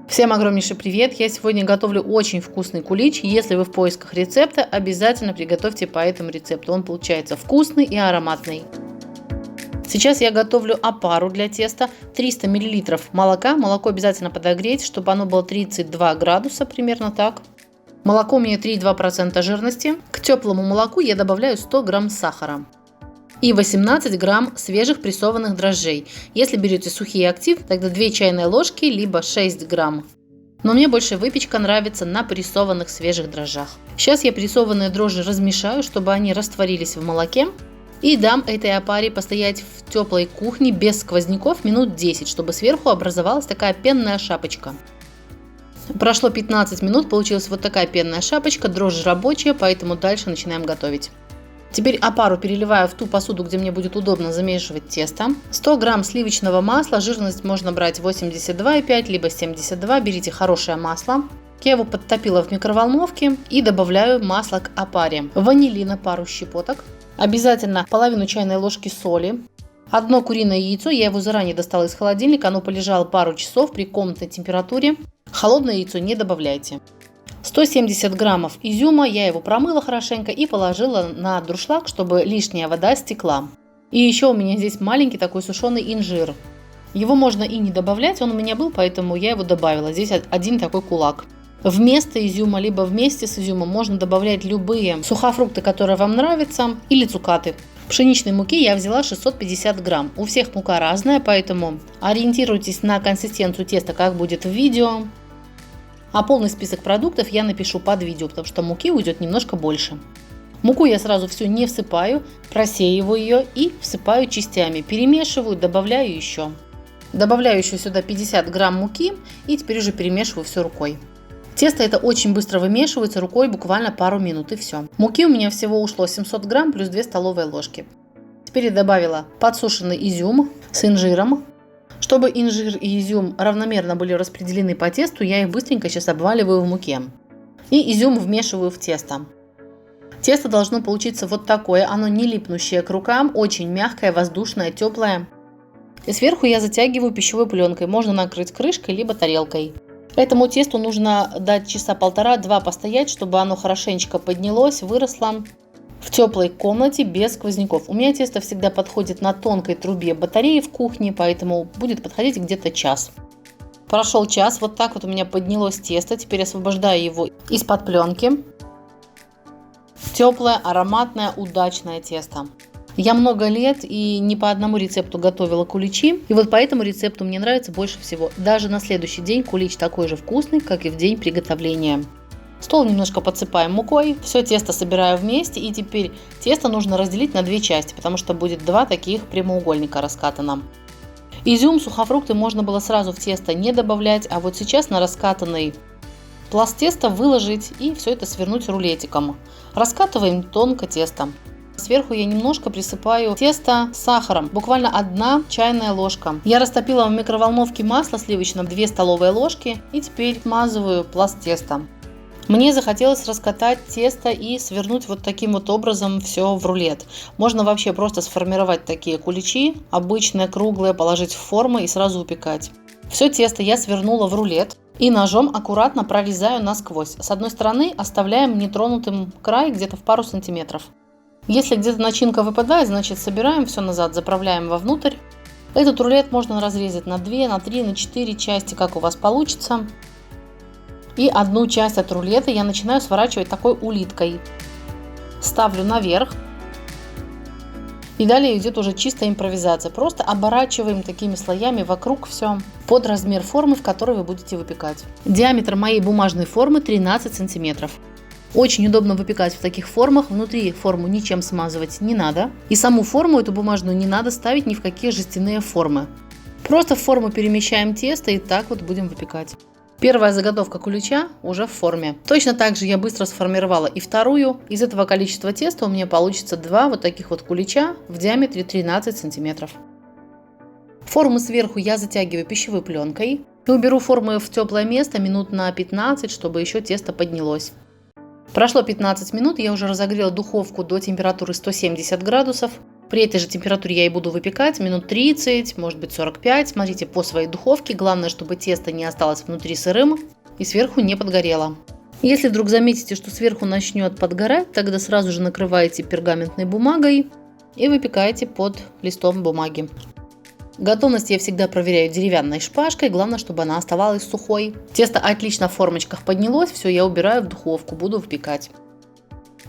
Всем огромнейший привет! Я сегодня готовлю очень вкусный кулич. Если вы в поисках рецепта, обязательно приготовьте по этому рецепту. Он получается вкусный и ароматный. Сейчас я готовлю опару для теста. 300 мл молока. Молоко обязательно подогреть, чтобы оно было 32 градуса, примерно так. Молоко у меня 3,2% жирности. К теплому молоку я добавляю 100 грамм сахара и 18 грамм свежих прессованных дрожжей. Если берете сухие актив, тогда 2 чайные ложки, либо 6 грамм. Но мне больше выпечка нравится на прессованных свежих дрожжах. Сейчас я прессованные дрожжи размешаю, чтобы они растворились в молоке. И дам этой опаре постоять в теплой кухне без сквозняков минут 10, чтобы сверху образовалась такая пенная шапочка. Прошло 15 минут, получилась вот такая пенная шапочка, дрожжи рабочие, поэтому дальше начинаем готовить. Теперь опару переливаю в ту посуду, где мне будет удобно замешивать тесто. 100 грамм сливочного масла, жирность можно брать 82,5 либо 72, берите хорошее масло. Я его подтопила в микроволновке и добавляю масло к опаре. Ванилина пару щепоток. Обязательно половину чайной ложки соли. Одно куриное яйцо, я его заранее достала из холодильника, оно полежало пару часов при комнатной температуре. Холодное яйцо не добавляйте. 170 граммов изюма, я его промыла хорошенько и положила на дуршлаг, чтобы лишняя вода стекла. И еще у меня здесь маленький такой сушеный инжир. Его можно и не добавлять, он у меня был, поэтому я его добавила. Здесь один такой кулак. Вместо изюма, либо вместе с изюмом можно добавлять любые сухофрукты, которые вам нравятся, или цукаты. Пшеничной муки я взяла 650 грамм. У всех мука разная, поэтому ориентируйтесь на консистенцию теста, как будет в видео. А полный список продуктов я напишу под видео, потому что муки уйдет немножко больше. Муку я сразу всю не всыпаю, просеиваю ее и всыпаю частями. Перемешиваю, добавляю еще. Добавляю еще сюда 50 грамм муки и теперь уже перемешиваю все рукой. Тесто это очень быстро вымешивается рукой, буквально пару минут и все. Муки у меня всего ушло 700 грамм плюс 2 столовые ложки. Теперь я добавила подсушенный изюм с инжиром. Чтобы инжир и изюм равномерно были распределены по тесту, я их быстренько сейчас обваливаю в муке. И изюм вмешиваю в тесто. Тесто должно получиться вот такое, оно не липнущее к рукам, очень мягкое, воздушное, теплое. И сверху я затягиваю пищевой пленкой, можно накрыть крышкой либо тарелкой. Этому тесту нужно дать часа полтора-два постоять, чтобы оно хорошенечко поднялось, выросло в теплой комнате без сквозняков. У меня тесто всегда подходит на тонкой трубе батареи в кухне, поэтому будет подходить где-то час. Прошел час, вот так вот у меня поднялось тесто. Теперь освобождаю его из-под пленки. Теплое, ароматное, удачное тесто. Я много лет и не по одному рецепту готовила куличи. И вот по этому рецепту мне нравится больше всего. Даже на следующий день кулич такой же вкусный, как и в день приготовления. Стол немножко подсыпаем мукой. Все тесто собираю вместе. И теперь тесто нужно разделить на две части, потому что будет два таких прямоугольника раскатано. Изюм, сухофрукты можно было сразу в тесто не добавлять, а вот сейчас на раскатанный пласт теста выложить и все это свернуть рулетиком. Раскатываем тонко тесто. Сверху я немножко присыпаю тесто сахаром, буквально 1 чайная ложка. Я растопила в микроволновке масло сливочное 2 столовые ложки и теперь смазываю пласт теста. Мне захотелось раскатать тесто и свернуть вот таким вот образом все в рулет. Можно вообще просто сформировать такие куличи, обычные, круглые, положить в формы и сразу выпекать. Все тесто я свернула в рулет и ножом аккуратно прорезаю насквозь. С одной стороны оставляем нетронутым край где-то в пару сантиметров. Если где-то начинка выпадает, значит собираем все назад, заправляем вовнутрь. Этот рулет можно разрезать на 2, на 3, на 4 части, как у вас получится. И одну часть от рулета я начинаю сворачивать такой улиткой. Ставлю наверх. И далее идет уже чистая импровизация. Просто оборачиваем такими слоями вокруг все под размер формы, в которой вы будете выпекать. Диаметр моей бумажной формы 13 сантиметров. Очень удобно выпекать в таких формах. Внутри форму ничем смазывать не надо. И саму форму эту бумажную не надо ставить ни в какие жестяные формы. Просто в форму перемещаем тесто и так вот будем выпекать. Первая заготовка кулича уже в форме. Точно так же я быстро сформировала и вторую. Из этого количества теста у меня получится 2 вот таких вот кулича в диаметре 13 сантиметров. Форму сверху я затягиваю пищевой пленкой. И уберу форму в теплое место минут на 15, чтобы еще тесто поднялось. Прошло 15 минут, я уже разогрела духовку до температуры 170 градусов. При этой же температуре я и буду выпекать минут 30, может быть 45. Смотрите по своей духовке. Главное, чтобы тесто не осталось внутри сырым и сверху не подгорело. Если вдруг заметите, что сверху начнет подгорать, тогда сразу же накрываете пергаментной бумагой и выпекаете под листом бумаги. Готовность я всегда проверяю деревянной шпажкой, главное, чтобы она оставалась сухой. Тесто отлично в формочках поднялось, все, я убираю в духовку, буду выпекать.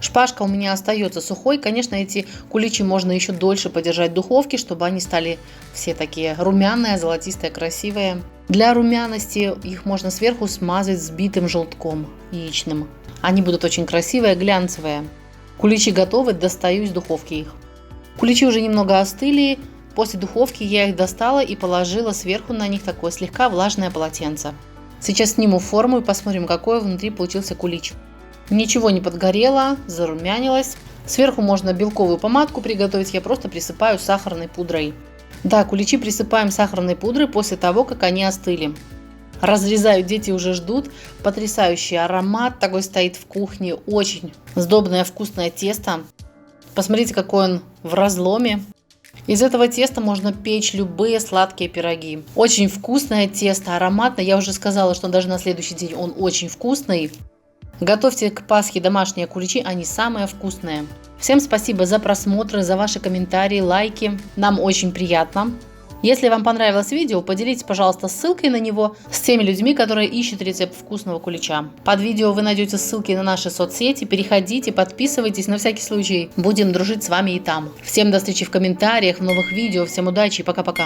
Шпажка у меня остается сухой. Конечно, эти куличи можно еще дольше подержать в духовке, чтобы они стали все такие румяные, золотистые, красивые. Для румяности их можно сверху смазать взбитым желтком яичным. Они будут очень красивые, глянцевые. Куличи готовы, достаю из духовки их. Куличи уже немного остыли. После духовки я их достала и положила сверху на них такое слегка влажное полотенце. Сейчас сниму форму и посмотрим, какой внутри получился кулич. Ничего не подгорело, зарумянилось. Сверху можно белковую помадку приготовить, я просто присыпаю сахарной пудрой. Да, куличи присыпаем сахарной пудрой после того, как они остыли. Разрезаю, дети уже ждут. Потрясающий аромат такой стоит в кухне. Очень сдобное вкусное тесто. Посмотрите, какой он в разломе. Из этого теста можно печь любые сладкие пироги. Очень вкусное тесто, ароматное. Я уже сказала, что даже на следующий день он очень вкусный. Готовьте к Пасхе домашние куличи, они самые вкусные. Всем спасибо за просмотры, за ваши комментарии, лайки. Нам очень приятно. Если вам понравилось видео, поделитесь, пожалуйста, ссылкой на него с теми людьми, которые ищут рецепт вкусного кулича. Под видео вы найдете ссылки на наши соцсети. Переходите, подписывайтесь, на всякий случай. Будем дружить с вами и там. Всем до встречи в комментариях, в новых видео. Всем удачи и пока-пока.